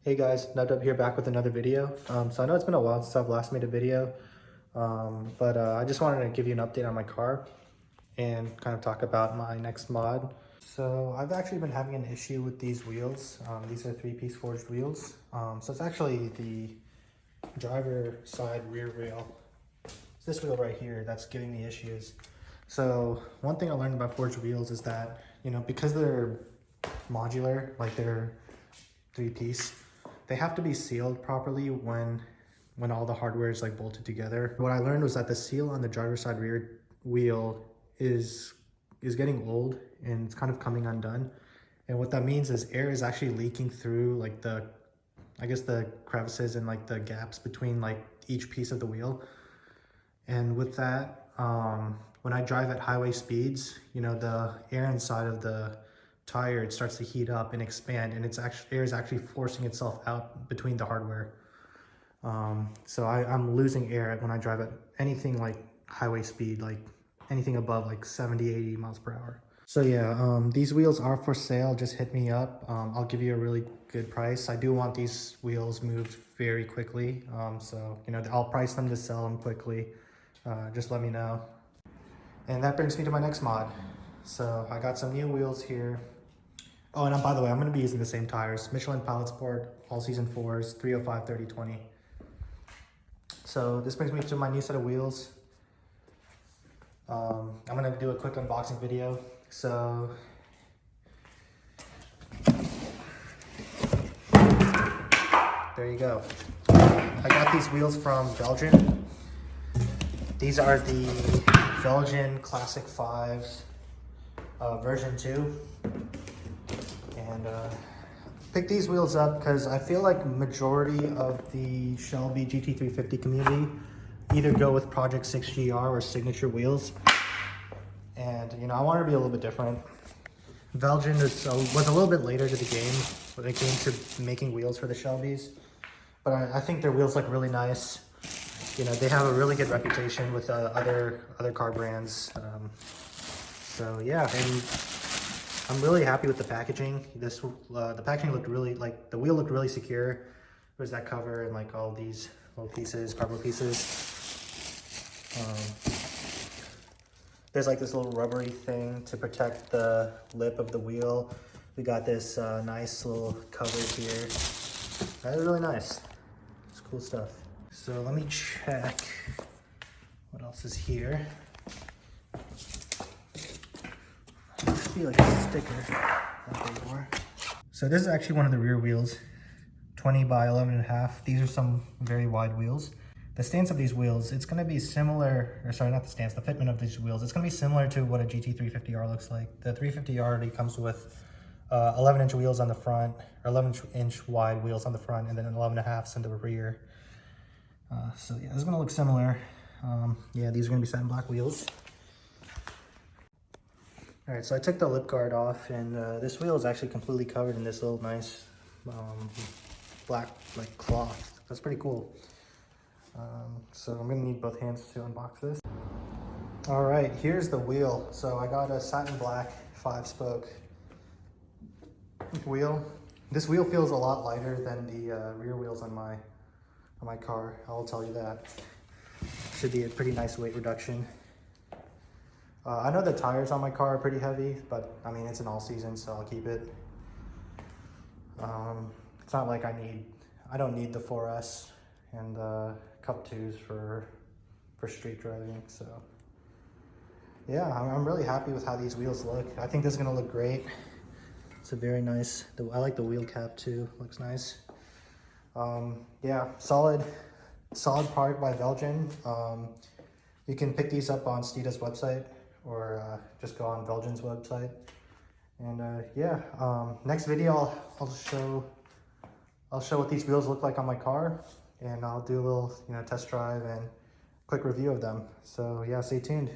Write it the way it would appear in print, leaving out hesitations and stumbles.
Hey guys, Nubdub here, back with another video. So I know it's been a while since I've last made a video, but I just wanted to give you an update on my car and kind of talk about my next mod. So I've actually been having an issue with these wheels. These are 3-piece forged wheels. So it's actually the driver side rear wheel. It's this wheel right here that's giving me issues. So one thing I learned about forged wheels is that, because they're modular, like they're 3-piece, they have to be sealed properly when all the hardware is like bolted together. What I learned was that the seal on the driver's side rear wheel is getting old and it's kind of coming undone. And what that means is air is actually leaking through like the crevices and like the gaps between like each piece of the wheel. And with that, when I drive at highway speeds, the air inside of the tire, it starts to heat up and expand, and air is actually forcing itself out between the hardware. So I'm losing air when I drive at anything like highway speed, like anything above like 70-80 miles per hour. So yeah, these wheels are for sale. Just hit me up. I'll give you a really good price. I do want these wheels moved very quickly. So I'll price them to sell them quickly. Just let me know. And that brings me to my next mod. So I got some new wheels here. Oh, and by the way, I'm going to be using the same tires. Michelin Pilot Sport, all season 4s, 305, 30, 20. So this brings me to my new set of wheels. I'm going to do a quick unboxing video. So there you go. I got these wheels from Velgen. These are the Velgen Classic 5s, version 2. And pick these wheels up because I feel like majority of the Shelby GT350 community either go with Project 6 GR or signature wheels. And I wanted to be a little bit different. Velgen was a little bit later to the game when it came to making wheels for the Shelbys, but I think their wheels look really nice. They have a really good reputation with other car brands. So yeah, and I'm really happy with the packaging. The packaging looked really, the wheel looked really secure. There's that cover and like all these little pieces, cardboard pieces. There's like this little rubbery thing to protect the lip of the wheel. We got this nice little cover here. That is really nice. It's cool stuff. So let me check what else is here. There should be like a sticker. So this is actually one of the rear wheels, 20 by 11.5. These are some very wide wheels. The stance of these wheels, it's going to be similar, or sorry, not the stance, the fitment of these wheels. It's going to be similar to what a GT350R looks like. The 350R already comes with 11-inch wheels on the front, or 11-inch wide wheels on the front, and then 11.5s in the rear. So yeah, this is going to look similar. Yeah, these are going to be satin black wheels. All right, so I took the lip guard off, and this wheel is actually completely covered in this little nice black like cloth. That's pretty cool. So I'm gonna need both hands to unbox this. All right, here's the wheel. So I got a satin black 5-spoke wheel. This wheel feels a lot lighter than the rear wheels on my car. I will tell you that. Should be a pretty nice weight reduction. I know the tires on my car are pretty heavy, but I mean, it's an all season, so I'll keep it. It's not like I don't need the 4S and Cup 2s for street driving. So yeah, I'm really happy with how these wheels look. I think this is gonna look great. It's a very nice, I like the wheel cap too, looks nice. Yeah, solid part by Velgen. You can pick these up on Steeda's website, or just go on Velgen's website. And yeah, next video I'll show what these wheels look like on my car, and I'll do a little test drive and quick review of them. So yeah, stay tuned.